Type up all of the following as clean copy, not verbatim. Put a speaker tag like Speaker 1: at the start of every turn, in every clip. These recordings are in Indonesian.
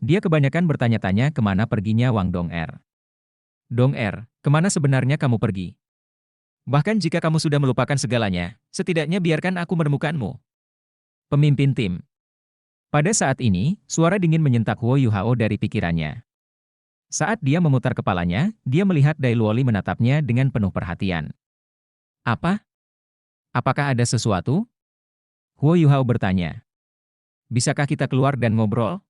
Speaker 1: Dia kebanyakan bertanya-tanya kemana perginya Wang Dong'er. Dong'er, kemana sebenarnya kamu pergi? Bahkan jika kamu sudah melupakan segalanya, setidaknya biarkan aku menemukanmu. Pemimpin tim. Pada saat ini, suara dingin menyentak Huo Yuhao dari pikirannya. Saat dia memutar kepalanya, dia melihat Dai Luoli menatapnya dengan penuh perhatian. Apa? Apakah ada sesuatu? Huo Yuhao bertanya. Bisakah kita keluar dan ngobrol?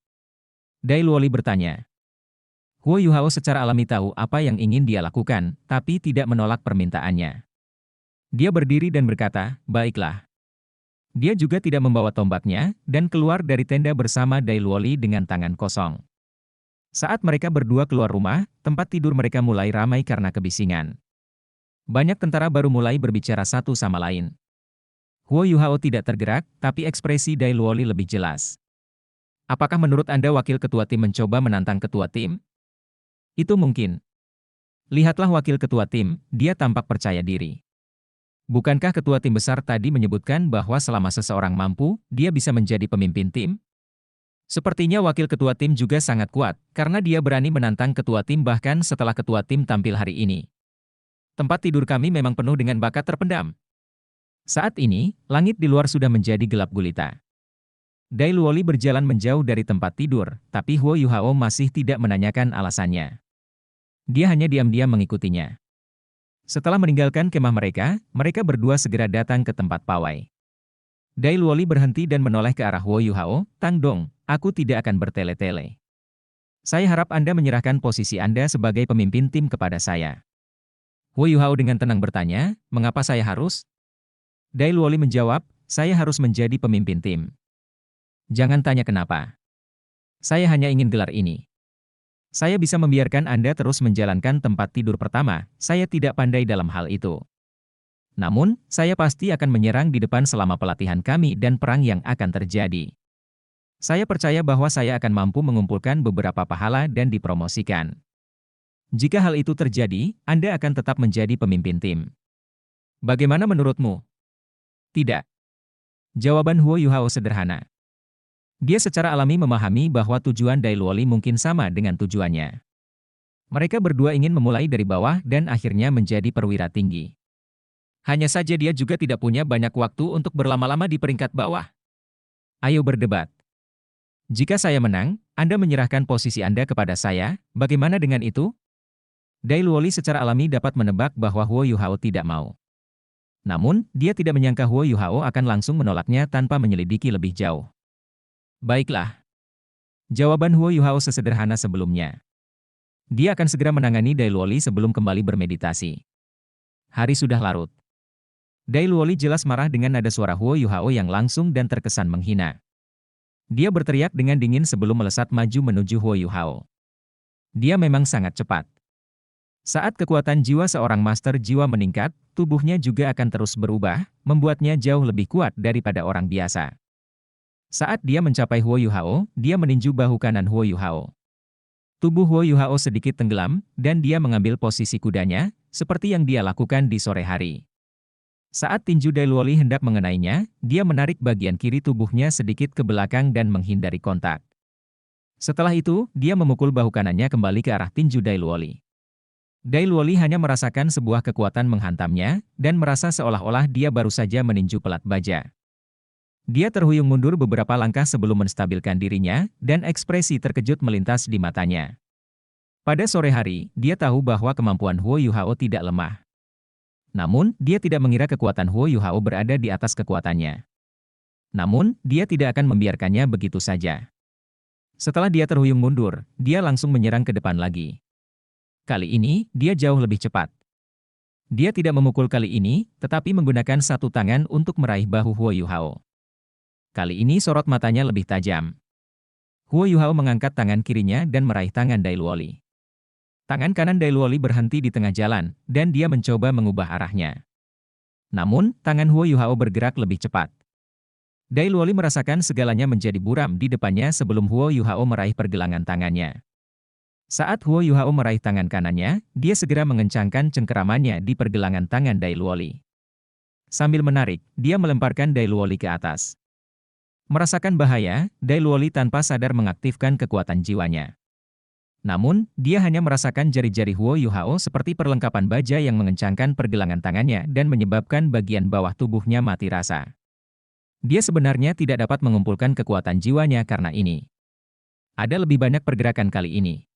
Speaker 1: Dai Luoli bertanya. Huo Yuhao secara alami tahu apa yang ingin dia lakukan, tapi tidak menolak permintaannya. Dia berdiri dan berkata, baiklah. Dia juga tidak membawa tombaknya, dan keluar dari tenda bersama Dai Luoli dengan tangan kosong. Saat mereka berdua keluar rumah, tempat tidur mereka mulai ramai karena kebisingan. Banyak tentara baru mulai berbicara satu sama lain. Huo Yuhao tidak tergerak, tapi ekspresi Dai Luoli lebih jelas. Apakah menurut Anda wakil ketua tim mencoba menantang ketua tim? Itu mungkin. Lihatlah wakil ketua tim, dia tampak percaya diri. Bukankah ketua tim besar tadi menyebutkan bahwa selama seseorang mampu, dia bisa menjadi pemimpin tim? Sepertinya wakil ketua tim juga sangat kuat, karena dia berani menantang ketua tim bahkan setelah ketua tim tampil hari ini. Tempat tidur kami memang penuh dengan bakat terpendam. Saat ini, langit di luar sudah menjadi gelap gulita. Dai Luoli berjalan menjauh dari tempat tidur, tapi Huo Yuhao masih tidak menanyakan alasannya. Dia hanya diam-diam mengikutinya. Setelah meninggalkan kemah mereka, mereka berdua segera datang ke tempat pawai. Dai Luoli berhenti dan menoleh ke arah Huo Yuhao, Tang Dong, aku tidak akan bertele-tele. Saya harap Anda menyerahkan posisi Anda sebagai pemimpin tim kepada saya. Huo Yuhao dengan tenang bertanya, mengapa saya harus? Dai Luoli menjawab, saya harus menjadi pemimpin tim. Jangan tanya kenapa. Saya hanya ingin gelar ini. Saya bisa membiarkan Anda terus menjalankan tempat tidur pertama, saya tidak pandai dalam hal itu. Namun, saya pasti akan menyerang di depan selama pelatihan kami dan perang yang akan terjadi. Saya percaya bahwa saya akan mampu mengumpulkan beberapa pahala dan dipromosikan. Jika hal itu terjadi, Anda akan tetap menjadi pemimpin tim. Bagaimana menurutmu? Tidak. Jawaban Huo Yuhao sederhana. Dia secara alami memahami bahwa tujuan Dai Luoli mungkin sama dengan tujuannya. Mereka berdua ingin memulai dari bawah dan akhirnya menjadi perwira tinggi. Hanya saja dia juga tidak punya banyak waktu untuk berlama-lama di peringkat bawah. Ayo berdebat. Jika saya menang, Anda menyerahkan posisi Anda kepada saya, bagaimana dengan itu? Dai Luoli secara alami dapat menebak bahwa Huo Yuhao tidak mau. Namun, dia tidak menyangka Huo Yuhao akan langsung menolaknya tanpa menyelidiki lebih jauh. Baiklah. Jawaban Huo Yuhao sesederhana sebelumnya. Dia akan segera menangani Dai Luoli sebelum kembali bermeditasi. Hari sudah larut. Dai Luoli jelas marah dengan nada suara Huo Yuhao yang langsung dan terkesan menghina. Dia berteriak dengan dingin sebelum melesat maju menuju Huo Yuhao. Dia memang sangat cepat. Saat kekuatan jiwa seorang master jiwa meningkat, tubuhnya juga akan terus berubah, membuatnya jauh lebih kuat daripada orang biasa. Saat dia mencapai Huo Yuhao, dia meninju bahu kanan Huo Yuhao. Tubuh Huo Yuhao sedikit tenggelam, dan dia mengambil posisi kudanya, seperti yang dia lakukan di sore hari. Saat tinju Dai Luoli hendak mengenainya, dia menarik bagian kiri tubuhnya sedikit ke belakang dan menghindari kontak. Setelah itu, dia memukul bahu kanannya kembali ke arah tinju Dai Luoli. Dai Luoli hanya merasakan sebuah kekuatan menghantamnya, dan merasa seolah-olah dia baru saja meninju pelat baja. Dia terhuyung mundur beberapa langkah sebelum menstabilkan dirinya, dan ekspresi terkejut melintas di matanya. Pada sore hari, dia tahu bahwa kemampuan Huo Yuhao tidak lemah. Namun, dia tidak mengira kekuatan Huo Yuhao berada di atas kekuatannya. Namun, dia tidak akan membiarkannya begitu saja. Setelah dia terhuyung mundur, dia langsung menyerang ke depan lagi. Kali ini, dia jauh lebih cepat. Dia tidak memukul kali ini, tetapi menggunakan satu tangan untuk meraih bahu Huo Yuhao. Kali ini sorot matanya lebih tajam. Huo Yuhao mengangkat tangan kirinya dan meraih tangan Dai Luoli. Tangan kanan Dai Luoli berhenti di tengah jalan, dan dia mencoba mengubah arahnya. Namun, tangan Huo Yuhao bergerak lebih cepat. Dai Luoli merasakan segalanya menjadi buram di depannya sebelum Huo Yuhao meraih pergelangan tangannya. Saat Huo Yuhao meraih tangan kanannya, dia segera mengencangkan cengkeramannya di pergelangan tangan Dai Luoli. Sambil menarik, dia melemparkan Dai Luoli ke atas. Merasakan bahaya, Dai Luoli tanpa sadar mengaktifkan kekuatan jiwanya. Namun, dia hanya merasakan jari-jari Huo Yuhao seperti perlengkapan baja yang mengencangkan pergelangan tangannya dan menyebabkan bagian bawah tubuhnya mati rasa. Dia sebenarnya tidak dapat mengumpulkan kekuatan jiwanya karena ini. Ada lebih banyak pergerakan kali ini.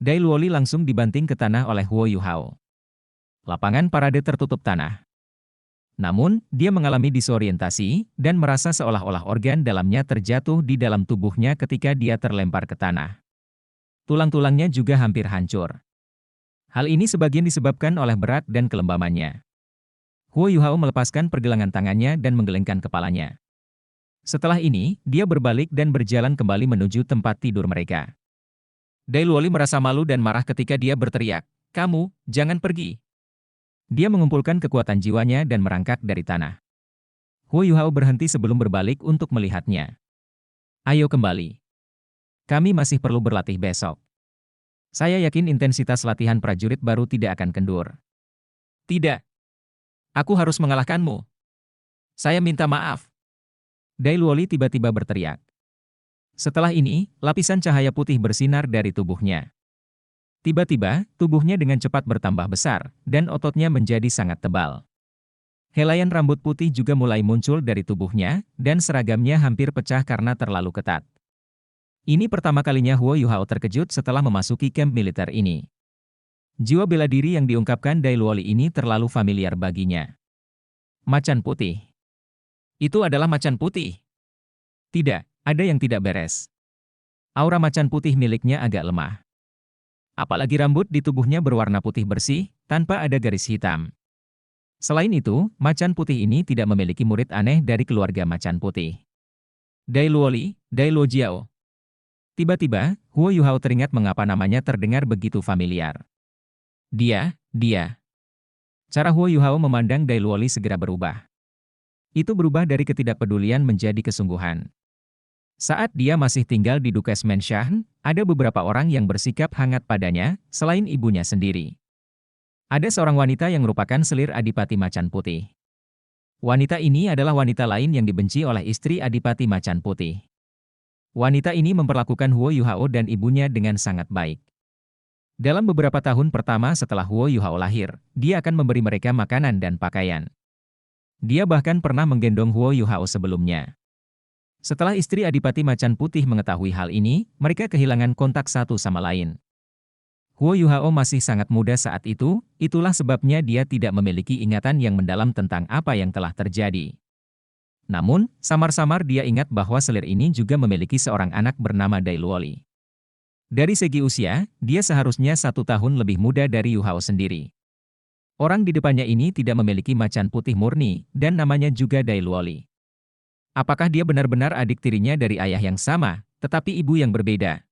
Speaker 1: Dai Luoli langsung dibanting ke tanah oleh Huo Yuhao. Lapangan parade tertutup tanah. Namun, dia mengalami disorientasi dan merasa seolah-olah organ dalamnya terjatuh di dalam tubuhnya ketika dia terlempar ke tanah. Tulang-tulangnya juga hampir hancur. Hal ini sebagian disebabkan oleh berat dan kelembamannya. Huo Yuhao melepaskan pergelangan tangannya dan menggelengkan kepalanya. Setelah ini, dia berbalik dan berjalan kembali menuju tempat tidur mereka. Dai Luoli merasa malu dan marah ketika dia berteriak, "Kamu, jangan pergi!" Dia mengumpulkan kekuatan jiwanya dan merangkak dari tanah. Huo Yuhao berhenti sebelum berbalik untuk melihatnya. "Ayo kembali. Kami masih perlu berlatih besok. Saya yakin intensitas latihan prajurit baru tidak akan kendur." "Tidak. Aku harus mengalahkanmu. Saya minta maaf." Dai Luoli tiba-tiba berteriak. Setelah ini, lapisan cahaya putih bersinar dari tubuhnya. Tiba-tiba, tubuhnya dengan cepat bertambah besar, dan ototnya menjadi sangat tebal. Helaian rambut putih juga mulai muncul dari tubuhnya, dan seragamnya hampir pecah karena terlalu ketat. Ini pertama kalinya Huo Yuhao terkejut setelah memasuki kamp militer ini. Jiwa bela diri yang diungkapkan Dai Luoli ini terlalu familiar baginya. Macan putih. Itu adalah macan putih. Tidak, ada yang tidak beres. Aura macan putih miliknya agak lemah. Apalagi rambut di tubuhnya berwarna putih bersih, tanpa ada garis hitam. Selain itu, macan putih ini tidak memiliki murid aneh dari keluarga macan putih. Dai Luoli, Dai Luo Jiao. Tiba-tiba, Huo Yuhao teringat mengapa namanya terdengar begitu familiar. Dia. Cara Huo Yuhao memandang Dai Luoli segera berubah. Itu berubah dari ketidakpedulian menjadi kesungguhan. Saat dia masih tinggal di Dukes Menshan, ada beberapa orang yang bersikap hangat padanya, selain ibunya sendiri. Ada seorang wanita yang merupakan selir Adipati Macan Putih. Wanita ini adalah wanita lain yang dibenci oleh istri Adipati Macan Putih. Wanita ini memperlakukan Huo Yuhao dan ibunya dengan sangat baik. Dalam beberapa tahun pertama setelah Huo Yuhao lahir, dia akan memberi mereka makanan dan pakaian. Dia bahkan pernah menggendong Huo Yuhao sebelumnya. Setelah istri Adipati Macan Putih mengetahui hal ini, mereka kehilangan kontak satu sama lain. Huo Yuhao masih sangat muda saat itu, itulah sebabnya dia tidak memiliki ingatan yang mendalam tentang apa yang telah terjadi. Namun, samar-samar dia ingat bahwa selir ini juga memiliki seorang anak bernama Dai Luoli. Dari segi usia, dia seharusnya 1 tahun lebih muda dari Yuhao sendiri. Orang di depannya ini tidak memiliki macan putih murni, dan namanya juga Dai Luoli. Apakah dia benar-benar adik tirinya dari ayah yang sama, tetapi ibu yang berbeda?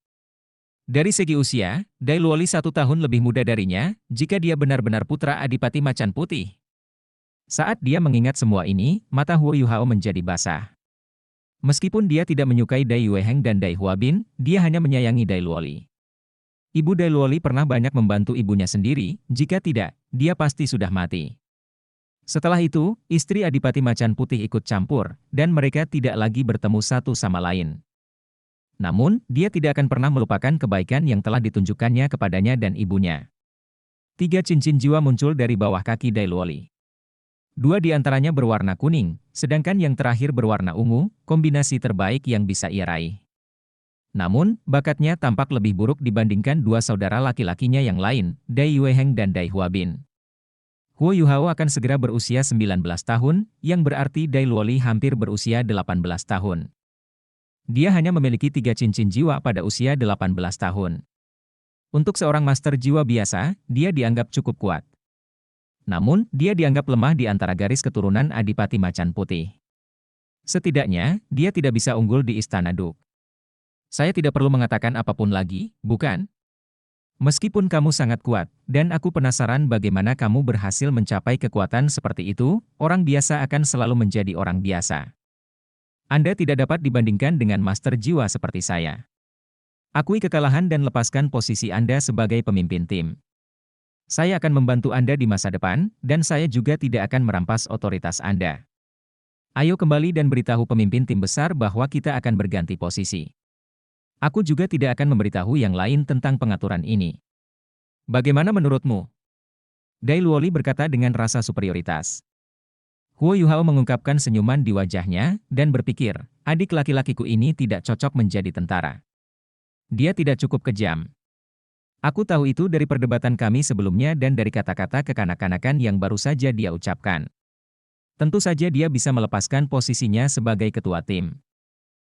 Speaker 1: Dari segi usia, Dai Luoli 1 tahun lebih muda darinya, jika dia benar-benar putra Adipati Macan Putih. Saat dia mengingat semua ini, mata Huo Yuhao menjadi basah. Meskipun dia tidak menyukai Dai Yueheng dan Dai Huabin, dia hanya menyayangi Dai Luoli. Ibu Dai Luoli pernah banyak membantu ibunya sendiri, jika tidak, dia pasti sudah mati. Setelah itu, istri Adipati Macan Putih ikut campur, dan mereka tidak lagi bertemu satu sama lain. Namun, dia tidak akan pernah melupakan kebaikan yang telah ditunjukkannya kepadanya dan ibunya. 3 cincin jiwa muncul dari bawah kaki Dai Luoli. 2 di antaranya berwarna kuning, sedangkan yang terakhir berwarna ungu, kombinasi terbaik yang bisa ia raih. Namun, bakatnya tampak lebih buruk dibandingkan 2 saudara laki-lakinya yang lain, Dai Yueheng dan Dai Huabin. Huo Yuhao akan segera berusia 19 tahun, yang berarti Dai Luoli hampir berusia 18 tahun. Dia hanya memiliki 3 cincin jiwa pada usia 18 tahun. Untuk seorang master jiwa biasa, dia dianggap cukup kuat. Namun, dia dianggap lemah di antara garis keturunan Adipati Macan Putih. Setidaknya, dia tidak bisa unggul di Istana Duk. Saya tidak perlu mengatakan apapun lagi, bukan? Meskipun kamu sangat kuat, dan aku penasaran bagaimana kamu berhasil mencapai kekuatan seperti itu, orang biasa akan selalu menjadi orang biasa. Anda tidak dapat dibandingkan dengan master jiwa seperti saya. Akui kekalahan dan lepaskan posisi Anda sebagai pemimpin tim. Saya akan membantu Anda di masa depan, dan saya juga tidak akan merampas otoritas Anda. Ayo kembali dan beritahu pemimpin tim besar bahwa kita akan berganti posisi. Aku juga tidak akan memberitahu yang lain tentang pengaturan ini. Bagaimana menurutmu? Dai Luoli berkata dengan rasa superioritas. Huo Yuhao mengungkapkan senyuman di wajahnya, dan berpikir, adik laki-lakiku ini tidak cocok menjadi tentara. Dia tidak cukup kejam. Aku tahu itu dari perdebatan kami sebelumnya dan dari kata-kata kekanak-kanakan yang baru saja dia ucapkan. Tentu saja dia bisa melepaskan posisinya sebagai ketua tim.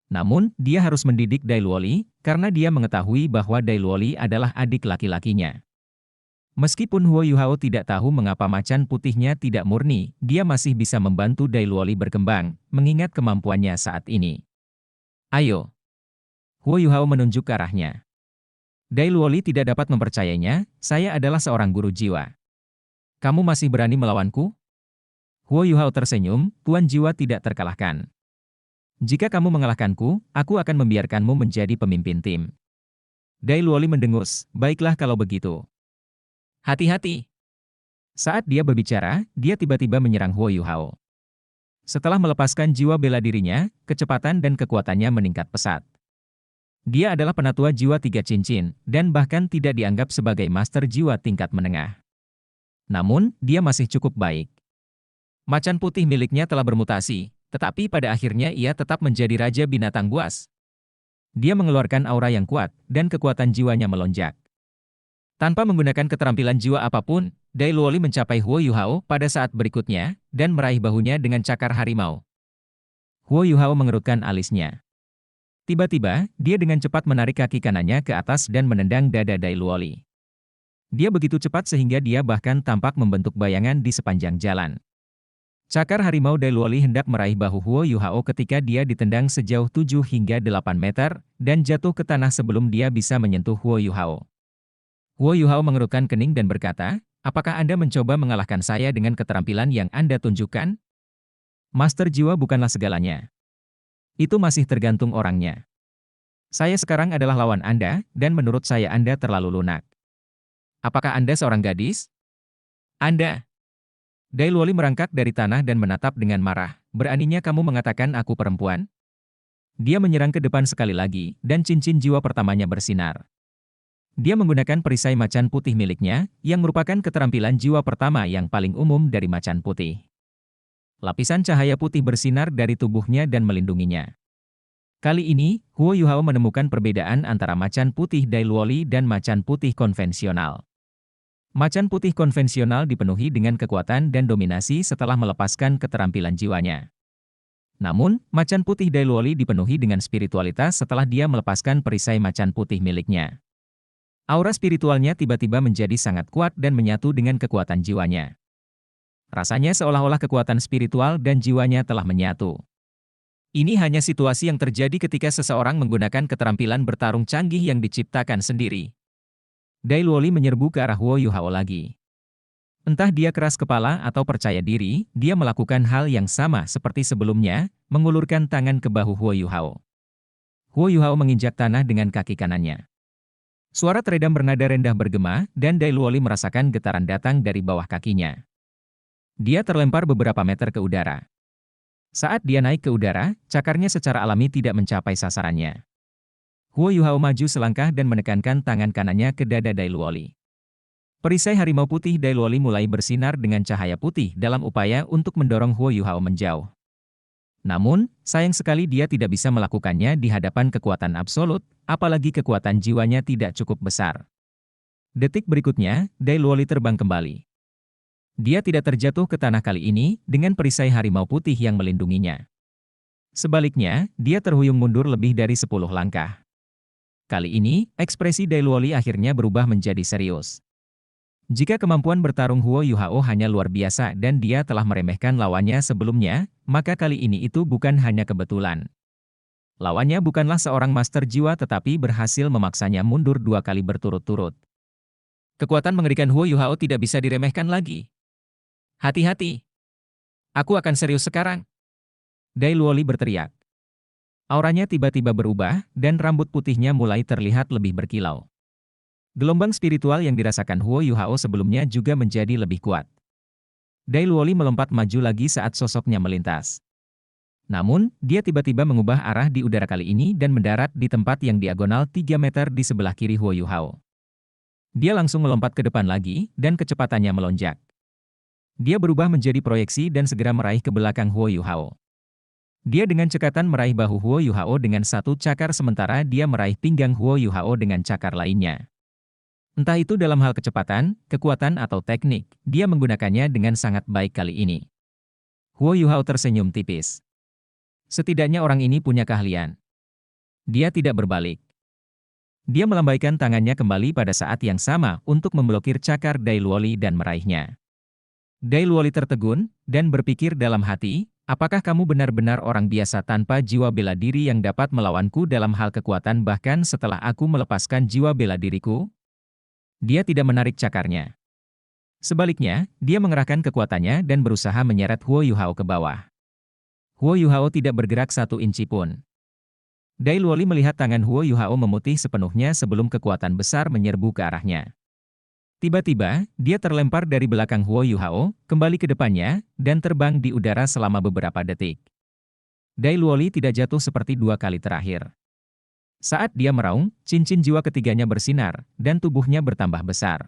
Speaker 1: Namun, dia harus mendidik Dai Luoli, karena dia mengetahui bahwa Dai Luoli adalah adik laki-lakinya. Meskipun Huo Yuhao tidak tahu mengapa macan putihnya tidak murni, dia masih bisa membantu Dai Luoli berkembang, mengingat kemampuannya saat ini. Ayo. Huo Yuhao menunjuk ke arahnya. Dai Luoli tidak dapat mempercayainya, saya adalah seorang guru jiwa. Kamu masih berani melawanku? Huo Yuhao tersenyum, Tuan Jiwa tidak terkalahkan. Jika kamu mengalahkanku, aku akan membiarkanmu menjadi pemimpin tim. Dai Luoli mendengus, baiklah kalau begitu. Hati-hati. Saat dia berbicara, dia tiba-tiba menyerang Huo Yuhao. Setelah melepaskan jiwa bela dirinya, kecepatan dan kekuatannya meningkat pesat. Dia adalah penatua jiwa 3 cincin, dan bahkan tidak dianggap sebagai master jiwa tingkat menengah. Namun, dia masih cukup baik. Macan putih miliknya telah bermutasi, tetapi pada akhirnya ia tetap menjadi raja binatang buas. Dia mengeluarkan aura yang kuat, dan kekuatan jiwanya melonjak. Tanpa menggunakan keterampilan jiwa apapun, Dai Luoli mencapai Huo Yuhao pada saat berikutnya, dan meraih bahunya dengan cakar harimau. Huo Yuhao mengerutkan alisnya. Tiba-tiba, dia dengan cepat menarik kaki kanannya ke atas dan menendang dada Dai Luoli. Dia begitu cepat sehingga dia bahkan tampak membentuk bayangan di sepanjang jalan. Cakar harimau Dai Luoli hendak meraih bahu Huo Yuhao ketika dia ditendang sejauh 7 hingga 8 meter, dan jatuh ke tanah sebelum dia bisa menyentuh Huo Yuhao. Huo Yuhao mengerutkan kening dan berkata, apakah Anda mencoba mengalahkan saya dengan keterampilan yang Anda tunjukkan? Master jiwa bukanlah segalanya. Itu masih tergantung orangnya. Saya sekarang adalah lawan Anda, dan menurut saya Anda terlalu lunak. Apakah Anda seorang gadis? Anda. Dai Luoli merangkak dari tanah dan menatap dengan marah. Beraninya kamu mengatakan aku perempuan? Dia menyerang ke depan sekali lagi, dan cincin jiwa pertamanya bersinar. Dia menggunakan perisai macan putih miliknya, yang merupakan keterampilan jiwa pertama yang paling umum dari macan putih. Lapisan cahaya putih bersinar dari tubuhnya dan melindunginya. Kali ini, Huo Yuhao menemukan perbedaan antara macan putih Dai Luoli dan macan putih konvensional. Macan putih konvensional dipenuhi dengan kekuatan dan dominasi setelah melepaskan keterampilan jiwanya. Namun, macan putih Dai Luoli dipenuhi dengan spiritualitas setelah dia melepaskan perisai macan putih miliknya. Aura spiritualnya tiba-tiba menjadi sangat kuat dan menyatu dengan kekuatan jiwanya. Rasanya seolah-olah kekuatan spiritual dan jiwanya telah menyatu. Ini hanya situasi yang terjadi ketika seseorang menggunakan keterampilan bertarung canggih yang diciptakan sendiri. Dai Luoli menyerbu ke arah Huo Yuhao lagi. Entah dia keras kepala atau percaya diri, dia melakukan hal yang sama seperti sebelumnya, mengulurkan tangan ke bahu Huo Yuhao. Huo Yuhao menginjak tanah dengan kaki kanannya. Suara teredam bernada rendah bergema, dan Dai Luoli merasakan getaran datang dari bawah kakinya. Dia terlempar beberapa meter ke udara. Saat dia naik ke udara, cakarnya secara alami tidak mencapai sasarannya. Huo Yuhao maju selangkah dan menekankan tangan kanannya ke dada Dai Luoli. Perisai harimau putih Dai Luoli mulai bersinar dengan cahaya putih dalam upaya untuk mendorong Huo Yuhao menjauh. Namun, sayang sekali dia tidak bisa melakukannya di hadapan kekuatan absolut, apalagi kekuatan jiwanya tidak cukup besar. Detik berikutnya, Dai Luoli terbang kembali. Dia tidak terjatuh ke tanah kali ini, dengan perisai harimau putih yang melindunginya. Sebaliknya, dia terhuyung mundur lebih dari 10 langkah. Kali ini, ekspresi Dai Luoli akhirnya berubah menjadi serius. Jika kemampuan bertarung Huo Yuhao hanya luar biasa dan dia telah meremehkan lawannya sebelumnya, maka kali ini itu bukan hanya kebetulan. Lawannya bukanlah seorang master jiwa tetapi berhasil memaksanya mundur 2 kali berturut-turut. Kekuatan mengerikan Huo Yuhao tidak bisa diremehkan lagi. Hati-hati. Aku akan serius sekarang. Dai Luoli berteriak. Auranya tiba-tiba berubah, dan rambut putihnya mulai terlihat lebih berkilau. Gelombang spiritual yang dirasakan Huo Yuhao sebelumnya juga menjadi lebih kuat. Dai Luoli melompat maju lagi saat sosoknya melintas. Namun, dia tiba-tiba mengubah arah di udara kali ini dan mendarat di tempat yang diagonal 3 meter di sebelah kiri Huo Yuhao. Dia langsung melompat ke depan lagi, dan kecepatannya melonjak. Dia berubah menjadi proyeksi dan segera meraih ke belakang Huo Yuhao. Dia dengan cekatan meraih bahu Huo Yuhao dengan satu cakar sementara dia meraih pinggang Huo Yuhao dengan cakar lainnya. Entah itu dalam hal kecepatan, kekuatan atau teknik, dia menggunakannya dengan sangat baik kali ini. Huo Yuhao tersenyum tipis. Setidaknya orang ini punya keahlian. Dia tidak berbalik. Dia melambaikan tangannya kembali pada saat yang sama untuk memblokir cakar Dai Luoli dan meraihnya. Dai Luoli tertegun, dan berpikir dalam hati, apakah kamu benar-benar orang biasa tanpa jiwa bela diri yang dapat melawanku dalam hal kekuatan bahkan setelah aku melepaskan jiwa bela diriku? Dia tidak menarik cakarnya. Sebaliknya, dia mengerahkan kekuatannya dan berusaha menyeret Huo Yuhao ke bawah. Huo Yuhao tidak bergerak satu inci pun. Dai Luoli melihat tangan Huo Yuhao memutih sepenuhnya sebelum kekuatan besar menyerbu ke arahnya. Tiba-tiba, dia terlempar dari belakang Huo Yuhao, kembali ke depannya, dan terbang di udara selama beberapa detik. Dai Luoli tidak jatuh seperti dua kali terakhir. Saat dia meraung, cincin jiwa ketiganya bersinar, dan tubuhnya bertambah besar.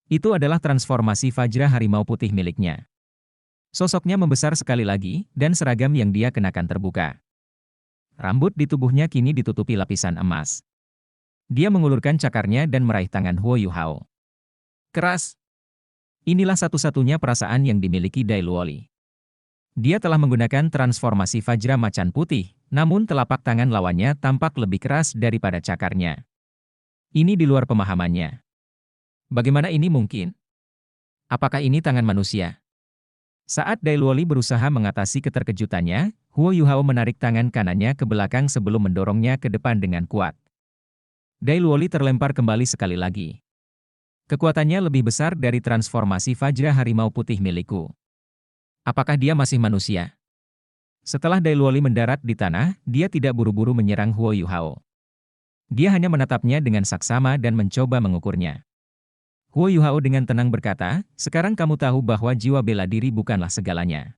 Speaker 1: Itu adalah transformasi Vajra Harimau Putih miliknya. Sosoknya membesar sekali lagi, dan seragam yang dia kenakan terbuka. Rambut di tubuhnya kini ditutupi lapisan emas. Dia mengulurkan cakarnya dan meraih tangan Huo Yuhao. Keras. Inilah satu-satunya perasaan yang dimiliki Dai Luoli. Dia telah menggunakan transformasi Vajra Macan Putih, namun telapak tangan lawannya tampak lebih keras daripada cakarnya. Ini di luar pemahamannya. Bagaimana ini mungkin? Apakah ini tangan manusia? Saat Dai Luoli berusaha mengatasi keterkejutannya, Huo Yuhao menarik tangan kanannya ke belakang sebelum mendorongnya ke depan dengan kuat. Dai Luoli terlempar kembali sekali lagi. Kekuatannya lebih besar dari transformasi Vajra Harimau Putih milikku. Apakah dia masih manusia? Setelah Dai Luoli mendarat di tanah, dia tidak buru-buru menyerang Huo Yuhao. Dia hanya menatapnya dengan saksama dan mencoba mengukurnya. Huo Yuhao dengan tenang berkata, sekarang kamu tahu bahwa jiwa bela diri bukanlah segalanya.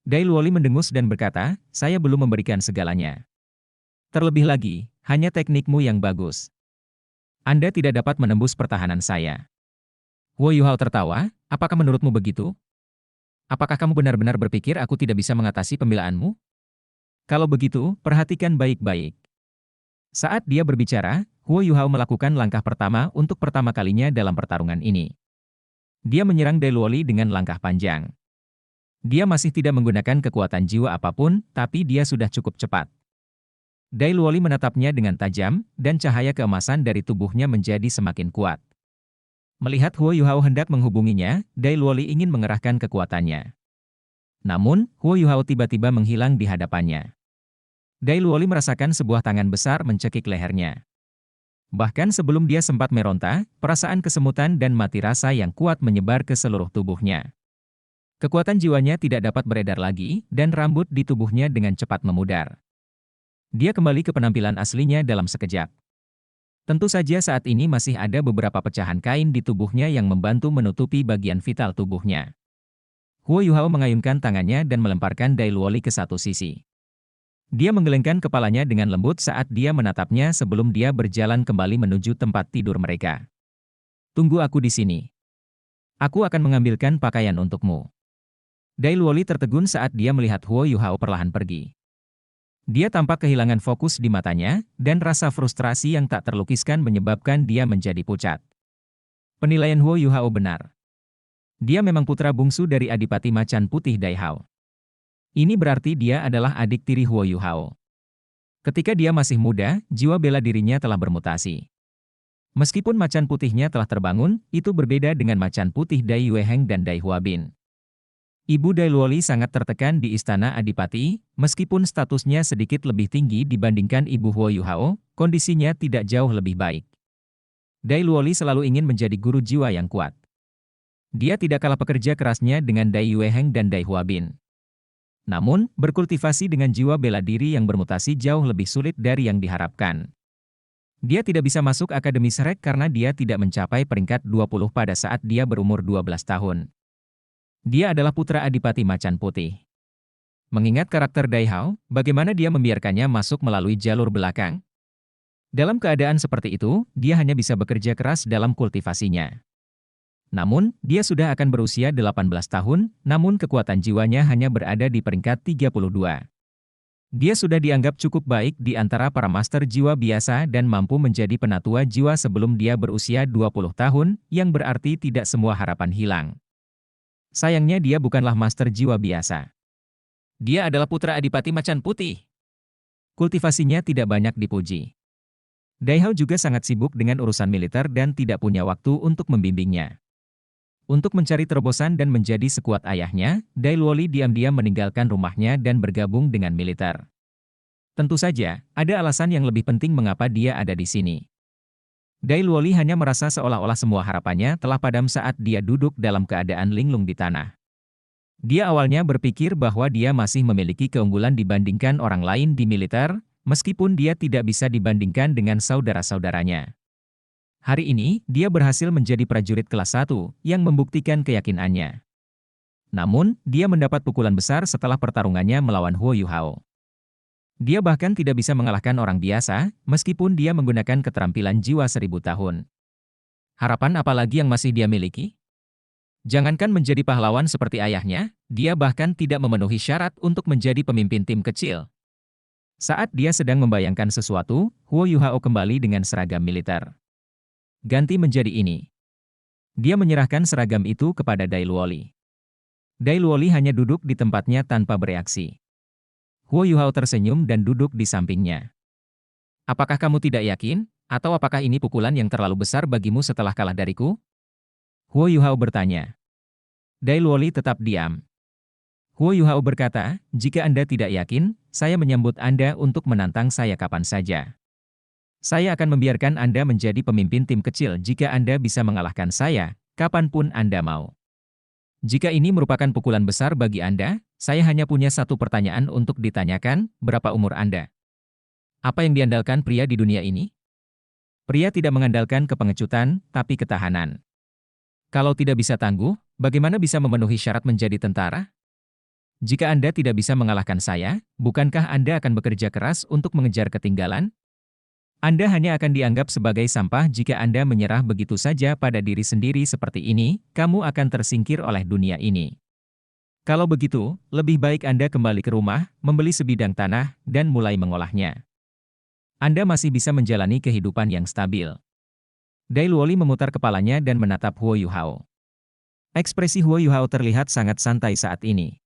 Speaker 1: Dai Luoli mendengus dan berkata, saya belum memberikan segalanya. Terlebih lagi, hanya teknikmu yang bagus. Anda tidak dapat menembus pertahanan saya. Huo Yuhao tertawa, apakah menurutmu begitu? Apakah kamu benar-benar berpikir aku tidak bisa mengatasi pembelaanmu? Kalau begitu, perhatikan baik-baik. Saat dia berbicara, Huo Yuhao melakukan langkah pertama untuk pertama kalinya dalam pertarungan ini. Dia menyerang Dai Luoli dengan langkah panjang. Dia masih tidak menggunakan kekuatan jiwa apapun, tapi dia sudah cukup cepat. Dai Luoli menatapnya dengan tajam, dan cahaya keemasan dari tubuhnya menjadi semakin kuat. Melihat Huo Yuhao hendak menghubunginya, Dai Luoli ingin mengerahkan kekuatannya. Namun, Huo Yuhao tiba-tiba menghilang di hadapannya. Dai Luoli merasakan sebuah tangan besar mencekik lehernya. Bahkan sebelum dia sempat meronta, perasaan kesemutan dan mati rasa yang kuat menyebar ke seluruh tubuhnya. Kekuatan jiwanya tidak dapat beredar lagi, dan rambut di tubuhnya dengan cepat memudar. Dia kembali ke penampilan aslinya dalam sekejap. Tentu saja saat ini masih ada beberapa pecahan kain di tubuhnya yang membantu menutupi bagian vital tubuhnya. Huo Yuhao mengayunkan tangannya dan melemparkan Dai Luoli ke satu sisi. Dia menggelengkan kepalanya dengan lembut saat dia menatapnya sebelum dia berjalan kembali menuju tempat tidur mereka. Tunggu aku di sini. Aku akan mengambilkan pakaian untukmu. Dai Luoli tertegun saat dia melihat Huo Yuhao perlahan pergi. Dia tampak kehilangan fokus di matanya, dan rasa frustrasi yang tak terlukiskan menyebabkan dia menjadi pucat. Penilaian Huo Yuhao benar. Dia memang putra bungsu dari Adipati Macan Putih Dai Hao. Ini berarti dia adalah adik tiri Huo Yuhao. Ketika dia masih muda, jiwa bela dirinya telah bermutasi. Meskipun macan putihnya telah terbangun, itu berbeda dengan macan putih Dai Yueheng dan Dai Huabin. Ibu Dai Luoli sangat tertekan di Istana Adipati, meskipun statusnya sedikit lebih tinggi dibandingkan Ibu Huo Yuhao, kondisinya tidak jauh lebih baik. Dai Luoli selalu ingin menjadi guru jiwa yang kuat. Dia tidak kalah pekerja kerasnya dengan Dai Yueheng dan Dai Huabin. Namun, berkultivasi dengan jiwa bela diri yang bermutasi jauh lebih sulit dari yang diharapkan. Dia tidak bisa masuk Akademi Shrek karena dia tidak mencapai peringkat 20 pada saat dia berumur 12 tahun. Dia adalah putra Adipati Macan Putih. Mengingat karakter Dai Hao, bagaimana dia membiarkannya masuk melalui jalur belakang? Dalam keadaan seperti itu, dia hanya bisa bekerja keras dalam kultivasinya. Namun, dia sudah akan berusia 18 tahun, namun kekuatan jiwanya hanya berada di peringkat 32. Dia sudah dianggap cukup baik di antara para master jiwa biasa dan mampu menjadi penatua jiwa sebelum dia berusia 20 tahun, yang berarti tidak semua harapan hilang. Sayangnya dia bukanlah master jiwa biasa. Dia adalah putra Adipati Macan Putih. Kultivasinya tidak banyak dipuji. Dai Hao juga sangat sibuk dengan urusan militer dan tidak punya waktu untuk membimbingnya. Untuk mencari terobosan dan menjadi sekuat ayahnya, Dai Luoli diam-diam meninggalkan rumahnya dan bergabung dengan militer. Tentu saja, ada alasan yang lebih penting mengapa dia ada di sini. Dai Luoli hanya merasa seolah-olah semua harapannya telah padam saat dia duduk dalam keadaan linglung di tanah. Dia awalnya berpikir bahwa dia masih memiliki keunggulan dibandingkan orang lain di militer, meskipun dia tidak bisa dibandingkan dengan saudara-saudaranya. Hari ini, dia berhasil menjadi prajurit kelas 1 yang membuktikan keyakinannya. Namun, dia mendapat pukulan besar setelah pertarungannya melawan Huo Yuhao. Dia bahkan tidak bisa mengalahkan orang biasa, meskipun dia menggunakan keterampilan jiwa 1000 tahun. Harapan apa lagi yang masih dia miliki? Jangankan menjadi pahlawan seperti ayahnya, dia bahkan tidak memenuhi syarat untuk menjadi pemimpin tim kecil. Saat dia sedang membayangkan sesuatu, Huo Yuhao kembali dengan seragam militer. Ganti menjadi ini. Dia menyerahkan seragam itu kepada Dai Luoli. Dai Luoli hanya duduk di tempatnya tanpa bereaksi. Huo Yuhao tersenyum dan duduk di sampingnya. Apakah kamu tidak yakin, atau apakah ini pukulan yang terlalu besar bagimu setelah kalah dariku? Huo Yuhao bertanya. Dai Luoli tetap diam. Huo Yuhao berkata, jika Anda tidak yakin, saya menyambut Anda untuk menantang saya kapan saja. Saya akan membiarkan Anda menjadi pemimpin tim kecil jika Anda bisa mengalahkan saya, kapanpun Anda mau. Jika ini merupakan pukulan besar bagi Anda, saya hanya punya satu pertanyaan untuk ditanyakan, berapa umur Anda? Apa yang diandalkan pria di dunia ini? Pria tidak mengandalkan kepengecutan, tapi ketahanan. Kalau tidak bisa tangguh, bagaimana bisa memenuhi syarat menjadi tentara? Jika Anda tidak bisa mengalahkan saya, bukankah Anda akan bekerja keras untuk mengejar ketinggalan? Anda hanya akan dianggap sebagai sampah jika Anda menyerah begitu saja pada diri sendiri seperti ini, kamu akan tersingkir oleh dunia ini. Kalau begitu, lebih baik Anda kembali ke rumah, membeli sebidang tanah, dan mulai mengolahnya. Anda masih bisa menjalani kehidupan yang stabil. Dai Luoli memutar kepalanya dan menatap Huo Yuhao. Ekspresi Huo Yuhao terlihat sangat santai saat ini.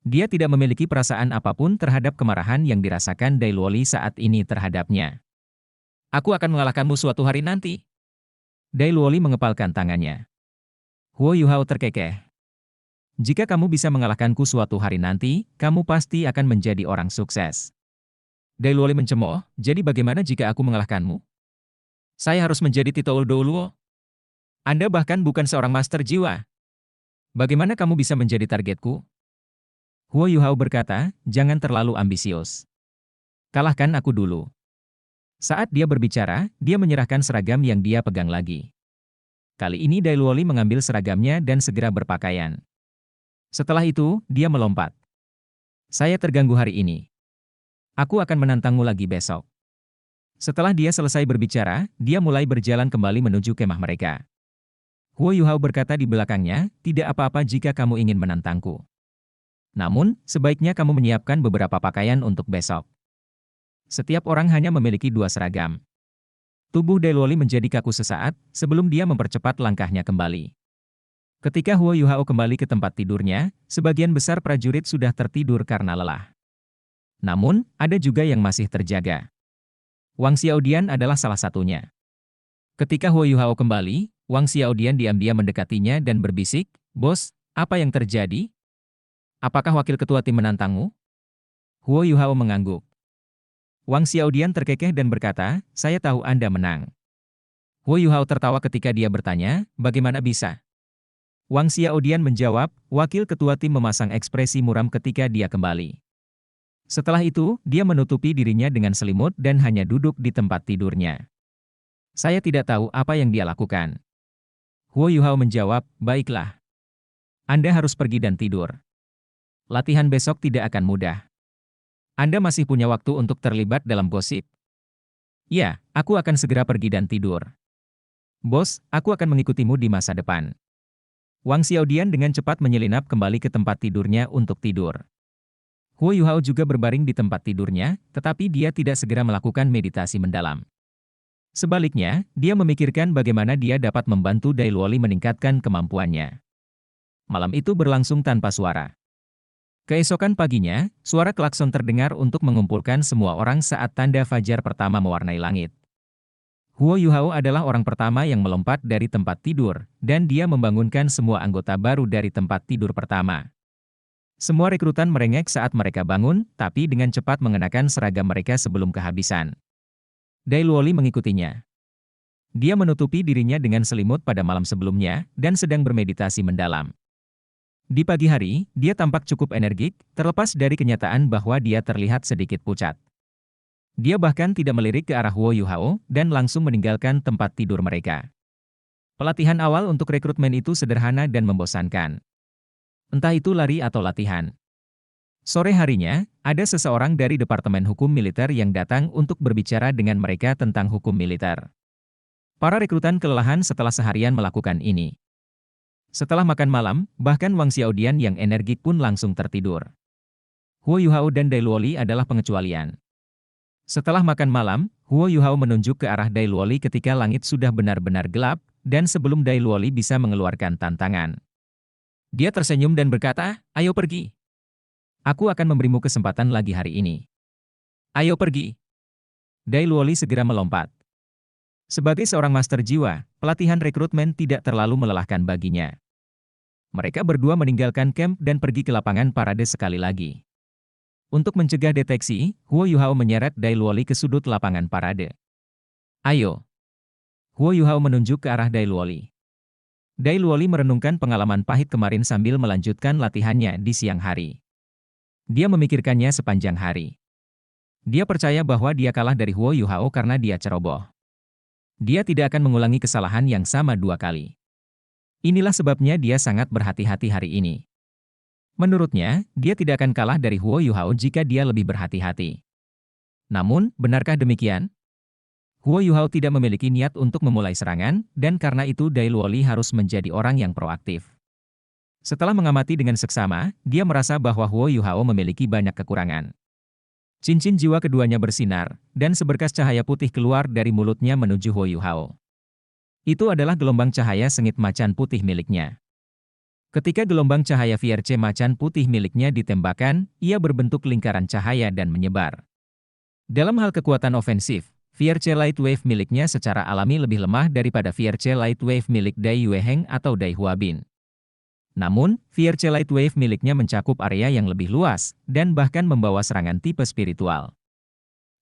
Speaker 1: Dia tidak memiliki perasaan apapun terhadap kemarahan yang dirasakan Dai Luoli saat ini terhadapnya. Aku akan mengalahkanmu suatu hari nanti. Dai Luoli mengepalkan tangannya. Huo Yuhao terkekeh. Jika kamu bisa mengalahkanku suatu hari nanti, kamu pasti akan menjadi orang sukses. Dai Luoli mencemooh, jadi bagaimana jika aku mengalahkanmu? Saya harus menjadi Tito Uldouluo. Anda bahkan bukan seorang master jiwa. Bagaimana kamu bisa menjadi targetku? Huo Yuhao berkata, jangan terlalu ambisius. Kalahkan aku dulu. Saat dia berbicara, dia menyerahkan seragam yang dia pegang lagi. Kali ini Dai Luoli mengambil seragamnya dan segera berpakaian. Setelah itu, dia melompat. Saya terganggu hari ini. Aku akan menantangmu lagi besok. Setelah dia selesai berbicara, dia mulai berjalan kembali menuju kemah mereka. Huo Yuhao berkata di belakangnya, tidak apa-apa jika kamu ingin menantangku. Namun, sebaiknya kamu menyiapkan beberapa pakaian untuk besok. Setiap orang hanya memiliki 2 seragam. Tubuh Dai Luoli menjadi kaku sesaat, sebelum dia mempercepat langkahnya kembali. Ketika Huo Yuhao kembali ke tempat tidurnya, sebagian besar prajurit sudah tertidur karena lelah. Namun, ada juga yang masih terjaga. Wang Xiaodian adalah salah satunya. Ketika Huo Yuhao kembali, Wang Xiaodian diam-diam mendekatinya dan berbisik, "Bos, apa yang terjadi? Apakah wakil ketua tim menantangmu?" Huo Yuhao mengangguk. Wang Xiaodian terkekeh dan berkata, saya tahu Anda menang. Huo Yuhao tertawa ketika dia bertanya, bagaimana bisa? Wang Xiaodian menjawab, wakil ketua tim memasang ekspresi muram ketika dia kembali. Setelah itu, dia menutupi dirinya dengan selimut dan hanya duduk di tempat tidurnya. Saya tidak tahu apa yang dia lakukan. Huo Yuhao menjawab, baiklah. Anda harus pergi dan tidur. Latihan besok tidak akan mudah. Anda masih punya waktu untuk terlibat dalam gosip. Ya, aku akan segera pergi dan tidur. Bos, aku akan mengikutimu di masa depan. Wang Xiaodian dengan cepat menyelinap kembali ke tempat tidurnya untuk tidur. Huo Yuhao juga berbaring di tempat tidurnya, tetapi dia tidak segera melakukan meditasi mendalam. Sebaliknya, dia memikirkan bagaimana dia dapat membantu Dai Luoli meningkatkan kemampuannya. Malam itu berlangsung tanpa suara. Keesokan paginya, suara klakson terdengar untuk mengumpulkan semua orang saat tanda fajar pertama mewarnai langit. Huo Yuhao adalah orang pertama yang melompat dari tempat tidur, dan dia membangunkan semua anggota baru dari tempat tidur pertama. Semua rekrutan merengek saat mereka bangun, tapi dengan cepat mengenakan seragam mereka sebelum kehabisan. Dai Luoli mengikutinya. Dia menutupi dirinya dengan selimut pada malam sebelumnya, dan sedang bermeditasi mendalam. Di pagi hari, dia tampak cukup energik, terlepas dari kenyataan bahwa dia terlihat sedikit pucat. Dia bahkan tidak melirik ke arah Huo Yuhao, dan langsung meninggalkan tempat tidur mereka. Pelatihan awal untuk rekrutmen itu sederhana dan membosankan. Entah itu lari atau latihan. Sore harinya, ada seseorang dari Departemen Hukum Militer yang datang untuk berbicara dengan mereka tentang hukum militer. Para rekrutan kelelahan setelah seharian melakukan ini. Setelah makan malam, bahkan Wang Xiaodian yang energik pun langsung tertidur. Huo Yuhao dan Dai Luoli adalah pengecualian. Setelah makan malam, Huo Yuhao menunjuk ke arah Dai Luoli ketika langit sudah benar-benar gelap, dan sebelum Dai Luoli bisa mengeluarkan tantangan. Dia tersenyum dan berkata, "Ayo pergi. Aku akan memberimu kesempatan lagi hari ini. Ayo pergi." Dai Luoli segera melompat. Sebagai seorang master jiwa, pelatihan rekrutmen tidak terlalu melelahkan baginya. Mereka berdua meninggalkan camp dan pergi ke lapangan parade sekali lagi. Untuk mencegah deteksi, Huo Yuhao menyeret Dai Luoli ke sudut lapangan parade. "Ayo." Huo Yuhao menunjuk ke arah Dai Luoli. Dai Luoli merenungkan pengalaman pahit kemarin sambil melanjutkan latihannya di siang hari. Dia memikirkannya sepanjang hari. Dia percaya bahwa dia kalah dari Huo Yuhao karena dia ceroboh. Dia tidak akan mengulangi kesalahan yang sama 2 kali. Inilah sebabnya dia sangat berhati-hati hari ini. Menurutnya, dia tidak akan kalah dari Huo Yuhao jika dia lebih berhati-hati. Namun, benarkah demikian? Huo Yuhao tidak memiliki niat untuk memulai serangan, dan karena itu Dai Luoli harus menjadi orang yang proaktif. Setelah mengamati dengan seksama, dia merasa bahwa Huo Yuhao memiliki banyak kekurangan. Cincin jiwa keduanya bersinar, dan seberkas cahaya putih keluar dari mulutnya menuju Huo Yuhao. Itu adalah gelombang cahaya sengit macan putih miliknya. Ketika gelombang cahaya Fierce macan putih miliknya ditembakkan, ia berbentuk lingkaran cahaya dan menyebar. Dalam hal kekuatan ofensif, Fierce Light Wave miliknya secara alami lebih lemah daripada Fierce Light Wave milik Dai Yueheng atau Dai Huabin. Namun, Fierce Light Wave miliknya mencakup area yang lebih luas, dan bahkan membawa serangan tipe spiritual.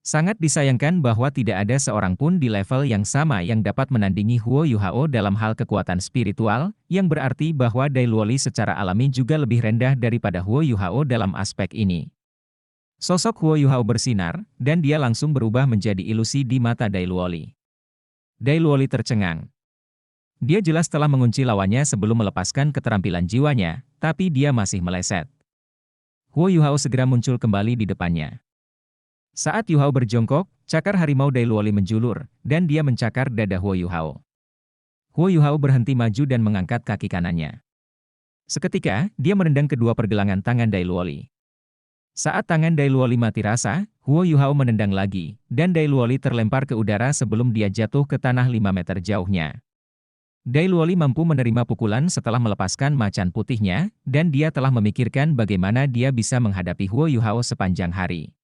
Speaker 1: Sangat disayangkan bahwa tidak ada seorang pun di level yang sama yang dapat menandingi Huo Yuhao dalam hal kekuatan spiritual, yang berarti bahwa Dai Luoli secara alami juga lebih rendah daripada Huo Yuhao dalam aspek ini. Sosok Huo Yuhao bersinar, dan dia langsung berubah menjadi ilusi di mata Dai Luoli. Dai Luoli tercengang. Dia jelas telah mengunci lawannya sebelum melepaskan keterampilan jiwanya, tapi dia masih meleset. Huo Yuhao segera muncul kembali di depannya. Saat Yuhao berjongkok, cakar harimau Dai Luoli menjulur, dan dia mencakar dada Huo Yuhao. Huo Yuhao berhenti maju dan mengangkat kaki kanannya. Seketika, dia menendang kedua pergelangan tangan Dai Luoli. Saat tangan Dai Luoli mati rasa, Huo Yuhao menendang lagi, dan Dai Luoli terlempar ke udara sebelum dia jatuh ke tanah 5 meter jauhnya. Dai Luoli mampu menerima pukulan setelah melepaskan macan putihnya, dan dia telah memikirkan bagaimana dia bisa menghadapi Huo Yuhao sepanjang hari.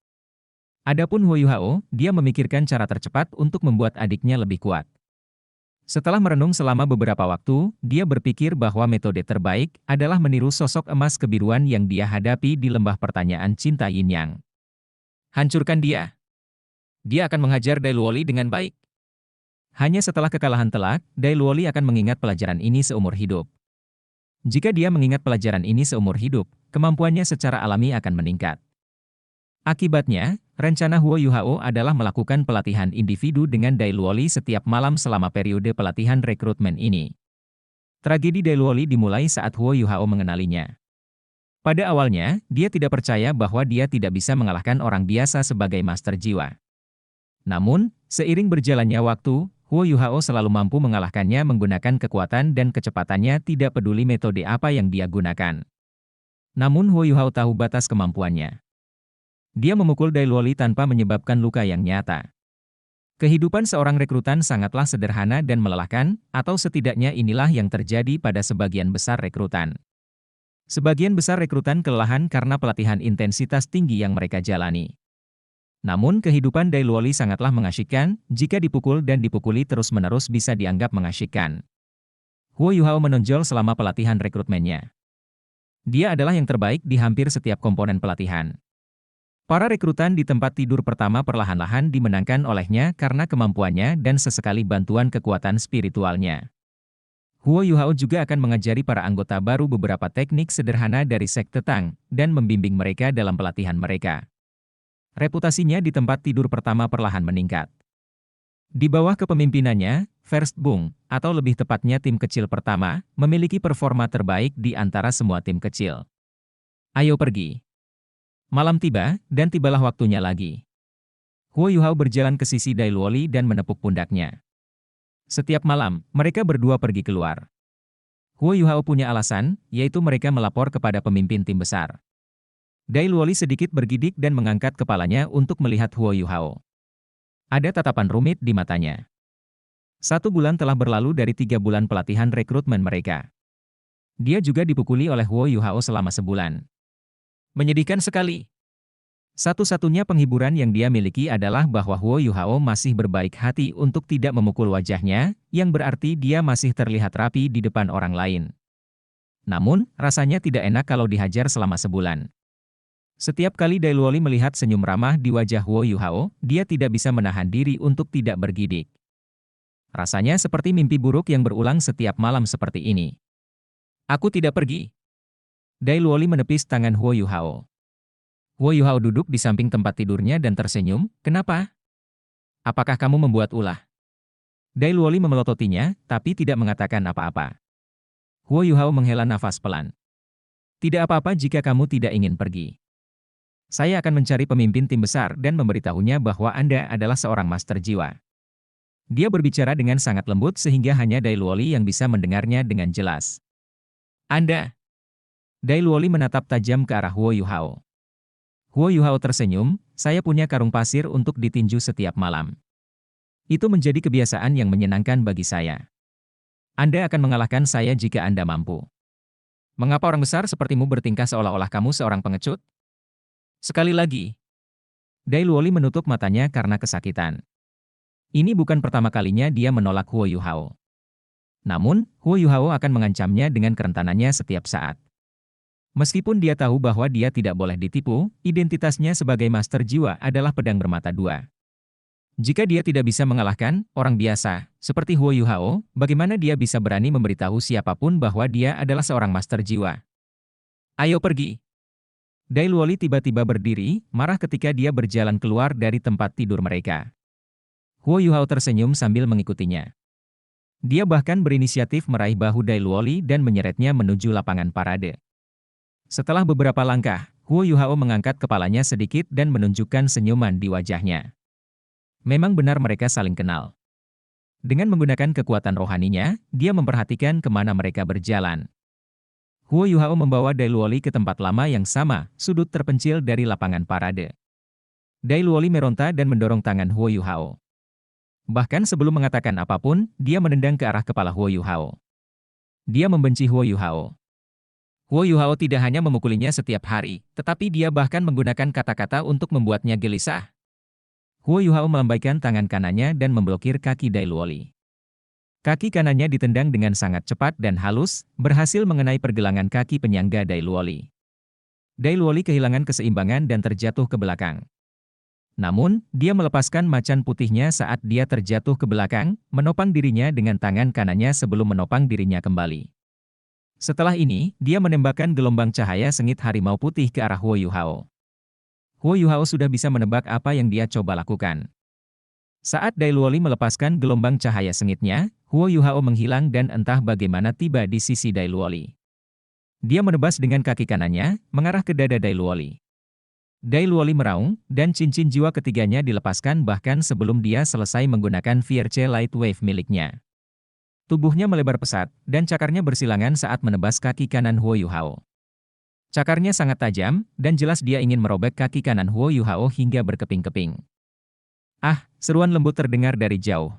Speaker 1: Adapun Huo Yuhao, dia memikirkan cara tercepat untuk membuat adiknya lebih kuat. Setelah merenung selama beberapa waktu, dia berpikir bahwa metode terbaik adalah meniru sosok emas kebiruan yang dia hadapi di lembah pertanyaan cinta Yin Yang. Hancurkan dia. Dia akan menghajar Dai Luoli dengan baik. Hanya setelah kekalahan telak, Dai Luoli akan mengingat pelajaran ini seumur hidup. Jika dia mengingat pelajaran ini seumur hidup, kemampuannya secara alami akan meningkat. Akibatnya, rencana Huo Yuhao adalah melakukan pelatihan individu dengan Dai Luoli setiap malam selama periode pelatihan rekrutmen ini. Tragedi Dai Luoli dimulai saat Huo Yuhao mengenalinya. Pada awalnya, dia tidak percaya bahwa dia tidak bisa mengalahkan orang biasa sebagai master jiwa. Namun, seiring berjalannya waktu, Huo Yuhao selalu mampu mengalahkannya menggunakan kekuatan dan kecepatannya tidak peduli metode apa yang dia gunakan. Namun Huo Yuhao tahu batas kemampuannya. Dia memukul Dai Luoli tanpa menyebabkan luka yang nyata. Kehidupan seorang rekrutan sangatlah sederhana dan melelahkan, atau setidaknya inilah yang terjadi pada sebagian besar rekrutan. Sebagian besar rekrutan kelelahan karena pelatihan intensitas tinggi yang mereka jalani. Namun kehidupan Dai Luoli sangatlah mengasyikkan, jika dipukul dan dipukuli terus-menerus bisa dianggap mengasyikkan. Huo Yuhao menonjol selama pelatihan rekrutmennya. Dia adalah yang terbaik di hampir setiap komponen pelatihan. Para rekrutan di tempat tidur pertama perlahan-lahan dimenangkan olehnya karena kemampuannya dan sesekali bantuan kekuatan spiritualnya. Huo Yuhao juga akan mengajari para anggota baru beberapa teknik sederhana dari sekte Tang dan membimbing mereka dalam pelatihan mereka. Reputasinya di tempat tidur pertama perlahan meningkat. Di bawah kepemimpinannya, First Bung, atau lebih tepatnya tim kecil pertama, memiliki performa terbaik di antara semua tim kecil. Ayo pergi. Malam tiba, dan tibalah waktunya lagi. Huo Yuhao berjalan ke sisi Dai Luoli dan menepuk pundaknya. Setiap malam, mereka berdua pergi keluar. Huo Yuhao punya alasan, yaitu mereka melapor kepada pemimpin tim besar. Dai Luoli sedikit bergidik dan mengangkat kepalanya untuk melihat Huo Yuhao. Ada tatapan rumit di matanya. 1 bulan telah berlalu dari 3 bulan pelatihan rekrutmen mereka. Dia juga dipukuli oleh Huo Yuhao selama sebulan. Menyedihkan sekali. Satu-satunya penghiburan yang dia miliki adalah bahwa Huo Yuhao masih berbaik hati untuk tidak memukul wajahnya, yang berarti dia masih terlihat rapi di depan orang lain. Namun, rasanya tidak enak kalau dihajar selama sebulan. Setiap kali Dai Luoli melihat senyum ramah di wajah Huo Yuhao, dia tidak bisa menahan diri untuk tidak bergidik. Rasanya seperti mimpi buruk yang berulang setiap malam seperti ini. Aku tidak pergi. Dai Luoli menepis tangan Huo Yuhao. Huo Yuhao duduk di samping tempat tidurnya dan tersenyum, kenapa? Apakah kamu membuat ulah? Dai Luoli memelototinya, tapi tidak mengatakan apa-apa. Huo Yuhao menghela nafas pelan. Tidak apa-apa jika kamu tidak ingin pergi. Saya akan mencari pemimpin tim besar dan memberitahunya bahwa Anda adalah seorang master jiwa. Dia berbicara dengan sangat lembut sehingga hanya Dai Luoli yang bisa mendengarnya dengan jelas. Anda. Dai Luoli menatap tajam ke arah Huo Yuhao. Huo Yuhao tersenyum, saya punya karung pasir untuk ditinju setiap malam. Itu menjadi kebiasaan yang menyenangkan bagi saya. Anda akan mengalahkan saya jika Anda mampu. Mengapa orang besar sepertimu bertingkah seolah-olah kamu seorang pengecut? Sekali lagi. Dai Luoli menutup matanya karena kesakitan. Ini bukan pertama kalinya dia menolak Huo Yuhao. Namun, Huo Yuhao akan mengancamnya dengan kerentanannya setiap saat. Meskipun dia tahu bahwa dia tidak boleh ditipu, identitasnya sebagai master jiwa adalah pedang bermata dua. Jika dia tidak bisa mengalahkan orang biasa, seperti Huo Yuhao, bagaimana dia bisa berani memberitahu siapapun bahwa dia adalah seorang master jiwa? Ayo pergi. Dai Luoli tiba-tiba berdiri, marah ketika dia berjalan keluar dari tempat tidur mereka. Huo Yuhao tersenyum sambil mengikutinya. Dia bahkan berinisiatif meraih bahu Dai Luoli dan menyeretnya menuju lapangan parade. Setelah beberapa langkah, Huo Yuhao mengangkat kepalanya sedikit dan menunjukkan senyuman di wajahnya. Memang benar mereka saling kenal. Dengan menggunakan kekuatan rohaninya, dia memperhatikan kemana mereka berjalan. Huo Yuhao membawa Dai Luoli ke tempat lama yang sama, sudut terpencil dari lapangan parade. Dai Luoli meronta dan mendorong tangan Huo Yuhao. Bahkan sebelum mengatakan apapun, dia menendang ke arah kepala Huo Yuhao. Dia membenci Huo Yuhao. Huo Yuhao tidak hanya memukulinya setiap hari, tetapi dia bahkan menggunakan kata-kata untuk membuatnya gelisah. Huo Yuhao melambaikan tangan kanannya dan memblokir kaki Dai Luoli. Kaki kanannya ditendang dengan sangat cepat dan halus, berhasil mengenai pergelangan kaki penyangga Dai Luoli. Dai Luoli kehilangan keseimbangan dan terjatuh ke belakang. Namun, dia melepaskan macan putihnya saat dia terjatuh ke belakang, menopang dirinya dengan tangan kanannya sebelum menopang dirinya kembali. Setelah ini, dia menembakkan gelombang cahaya sengit harimau putih ke arah Huo Yuhao. Huo Yuhao sudah bisa menebak apa yang dia coba lakukan. Saat Dai Luoli melepaskan gelombang cahaya sengitnya, Huo Yuhao menghilang dan entah bagaimana tiba di sisi Dai Luoli. Dia menebas dengan kaki kanannya, mengarah ke dada Dai Luoli. Dai Luoli meraung, dan cincin jiwa ketiganya dilepaskan bahkan sebelum dia selesai menggunakan Fierce Light Wave miliknya. Tubuhnya melebar pesat, dan cakarnya bersilangan saat menebas kaki kanan Huo Yuhao. Cakarnya sangat tajam, dan jelas dia ingin merobek kaki kanan Huo Yuhao hingga berkeping-keping. Ah, seruan lembut terdengar dari jauh.